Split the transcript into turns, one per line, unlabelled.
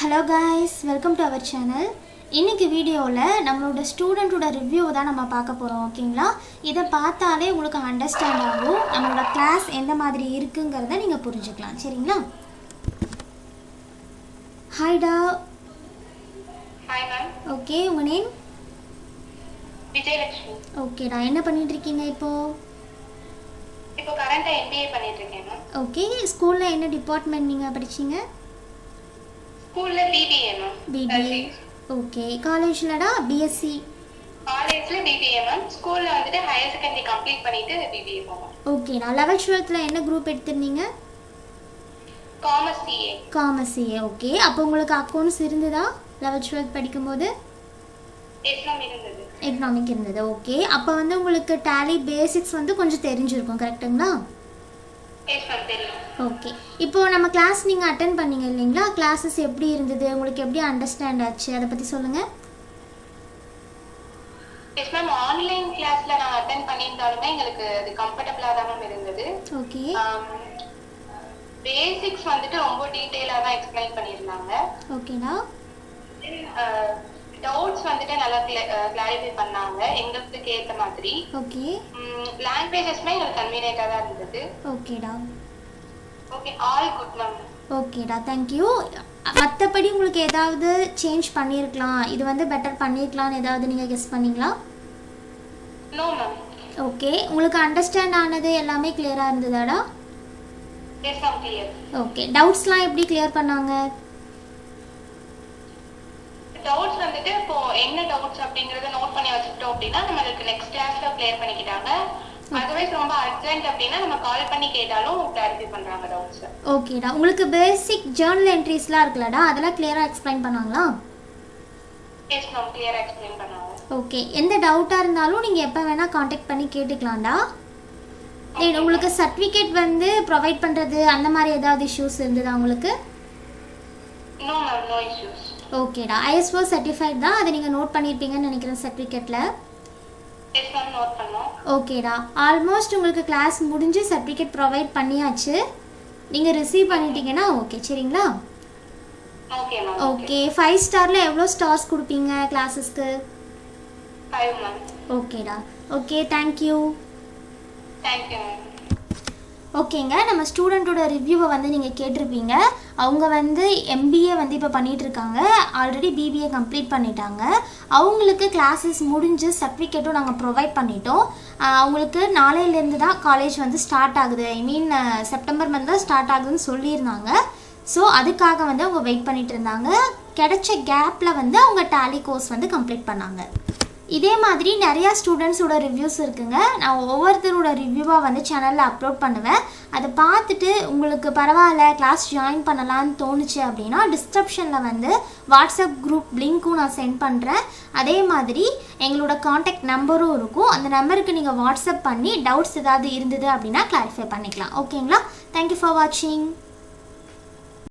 Hello guys, welcome to our channel. இன்னைக்கு வீடியோல நம்மளோட ஸ்டூடண்டோட ரிவ்யூ தான் நம்ம பார்க்க போறோம். ஓகேங்களா? இத பார்த்தாலே உங்களுக்கு அண்டர்ஸ்டாண்ட் ஆகும். நம்மளோட கிளாஸ் எந்த மாதிரி இருக்குங்கறதை நீங்க புரிஞ்சுக்கலாம். சரிங்களா? Hi da.
Hi ma'am.
Okay, உங்க நேம்?
விஜயலட்சுமி.
Okay டா. என்ன பண்ணிட்டு இருக்கீங்க இப்போ?
இப்போ கரண்டா MBA பண்ணிட்டு இருக்கேன் மேம்.
Okay, ஸ்கூல்ல என்ன டிபார்ட்மென்ட் நீங்க படிச்சீங்க?
ஸ்கூல்ல BBA ma'am.
BBA. Okay, காலேஜ்லடா BSc.
காலேஜ்ல BBA மேம். ஸ்கூல்ல வந்துட்டு ஹையர் செகண்டரி கம்ப்ளீட் பண்ணிட்டு BBA போனேன்.
Okay, நான் 11th 12thல என்ன குரூப் எடுத்துட்டீங்க?
Commerce CA.
Commerce CA. Okay, அப்போ உங்களுக்கு அக்கவுண்ட்ஸ் இருந்ததா 11th 12th படிக்கும்போது?
எக்ஸாம் இருந்தது.
எகனாமிக் இருந்தது. ஓகே, அப்போ வந்து உங்களுக்கு டேலி பேசிக்ஸ் வந்து கொஞ்சம் தெரிஞ்சிருக்கும், கரெக்ட்டுங்களா?
எஸ் மேம் தெரியும்.
ஓகே, இப்போ நம்ம கிளாஸ் நீங்கள் அட்டென்ட் பண்ணீங்க இல்லைங்களா? கிளாஸஸ் எப்படி இருந்தது, உங்களுக்கு எப்படி அண்டர்ஸ்டாண்ட் ஆச்சு, அதை பற்றி சொல்லுங்கள்.
எஸ் மேம், ஆன்லைன் கிளாஸ்ல நான் அட்டென்ட் பண்ணியிருந்தாலுமே எங்களுக்கு அது கம்ஃபர்டபுளாக தான் மேம் இருந்தது.
ஓகே,
பேசிக்ஸ் வந்துட்டு ரொம்ப டீட்டெயிலாக தான் எக்ஸ்பிளைன் பண்ணியிருந்தாங்க.
ஓகேடா.
டவுட்ஸ் வந்துட்டு நல்லா கிளாரிஃபை பண்ணாங்க எங்களுக்கு ஏற்ற மாதிரி.
ஓகே,
லாங்குவேஜஸ்மே எங்களுக்கு கன்வீனியன்ட்டா தான் இருந்தது.
ஓகேடா.
Okay, all good ma'am.
ஓகேடா, தேங்க்யூ. மற்றபடி உங்களுக்கு ஏதாவது சேஞ்ச் பண்ணியிருக்கலாம், இது வந்து பெட்டர் பண்ணியிருக்கலாம்னு ஏதாவது நீங்கள் கெஸ் பண்ணீங்களா?
No ma'am.
ஓகே, உங்களுக்கு அண்டர்ஸ்டாண்ட் ஆனது எல்லாமே கிளியராக இருந்ததாடா?
Yes ma'am, clear.
ஓகே, டவுட்ஸ்லாம் எப்படி கிளியர் பண்ணாங்க?
டவுட்ஸ் வந்துட்டு இப்போ என்ன டவுட்ஸ் அப்படிங்கறத நோட் பண்ணி வச்சுட்டோம் அப்படின்னா நம்மளுக்கு நெக்ஸ்ட் கிளாஸ்ல கிளியர் பண்ணிக்கிட்டாங்க. அதர்வைஸ் ரொம்ப அர்ஜென்ட் அப்படின்னா நம்ம கால் பண்ணி கேட்டாலும் கிளாரிஃபை பண்றாங்க டவுட்ஸ்.
ஓகேடா, உங்களுக்கு பேசிக் ஜர்னல் என்ட்ரிஸ்லாம் இருக்குல்லடா, அதெல்லாம் கிளியரா எக்ஸ்பிளைன் பண்ணாங்களா?
எஸ் மேம், கிளியரா எக்ஸ்பிளைன் பண்ணாங்க.
ஓகே, எந்த டவுட்டா இருந்தாலும் நீங்க எப்ப வேணா காண்டாக்ட் பண்ணி கேட்டுக்கலாம்டா. உங்களுக்கு சர்டிபிகேட் வந்து ப்ரொவைட் பண்றது அந்த மாதிரி ஏதாவது இஷ்யூஸ் இருந்ததா உங்களுக்கு?
No ma'am, no issues.
ஓகேடா, ISO சர்டிஃபைட் தான், அதை நீங்கள் நோட் பண்ணியிருப்பீங்கன்னு நினைக்கிறேன் சர்டிஃபிகேட்டில்.
எஸ் மேம், நோட் பண்ணோம்.
ஓகேடா, ஆல்மோஸ்ட் உங்களுக்கு கிளாஸ் முடிஞ்சு சர்டிஃபிகேட் ப்ரொவைட் பண்ணியாச்சு. நீங்கள் ரிசீவ் பண்ணிட்டீங்கன்னா ஓகே, சரிங்களா?
Okay ma'am.
ஓகே, 5 ஸ்டாரில் எவ்வளோ ஸ்டார்ஸ் கொடுப்பீங்க கிளாஸஸ்க்கு?
5 மேம்.
ஓகேடா. Okay, thank you.
Thank you ma'am.
ஓகேங்க, நம்ம ஸ்டூடெண்ட்டோட ரிவ்யூவை வந்து நீங்கள் கேட்டிருப்பீங்க. அவங்க வந்து MBA வந்து இப்போ பண்ணிகிட்ருக்காங்க, ஆல்ரெடி BBA கம்ப்ளீட் பண்ணிட்டாங்க. அவங்களுக்கு கிளாஸஸ் முடிஞ்சு சர்டிஃபிகேட்டும் நாங்கள் ப்ரொவைட் பண்ணிட்டோம். அவங்களுக்கு நாளையிலேருந்து தான் காலேஜ் வந்து ஸ்டார்ட் ஆகுது, ஐ மீன் செப்டம்பர் மந்த் தான் ஸ்டார்ட் ஆகுதுன்னு சொல்லியிருந்தாங்க. ஸோ அதுக்காக வந்து அவங்க வெயிட் பண்ணிட்டு இருந்தாங்க. கிடைச்ச கேப்பில் வந்து அவங்க டேலி கோர்ஸ் வந்து கம்ப்ளீட் பண்ணாங்க. இதே மாதிரி நிறையா ஸ்டூடெண்ட்ஸோட ரிவ்யூஸ் இருக்குங்க. நான் ஒவ்வொருத்தரோட ரிவ்யூவாக வந்து சேனலில் அப்லோட் பண்ணுவேன். அதை பார்த்துட்டு உங்களுக்கு பரவாயில்ல கிளாஸ் ஜாயின் பண்ணலான்னு தோணுச்சு அப்படின்னா டிஸ்கிரிப்ஷனில் வந்து வாட்ஸ்அப் குரூப் லிங்க்கும் நான் சென்ட் பண்ணுறேன். அதே மாதிரி எங்களோட காண்டாக்ட் நம்பரும் இருக்கும். அந்த நம்பருக்கு நீங்கள் வாட்ஸ்அப் பண்ணி டவுட்ஸ் ஏதாவது இருந்தது அப்படின்னா கிளாரிஃபை பண்ணிக்கலாம். ஓகேங்களா? தேங்க்யூ ஃபார் வாட்சிங்.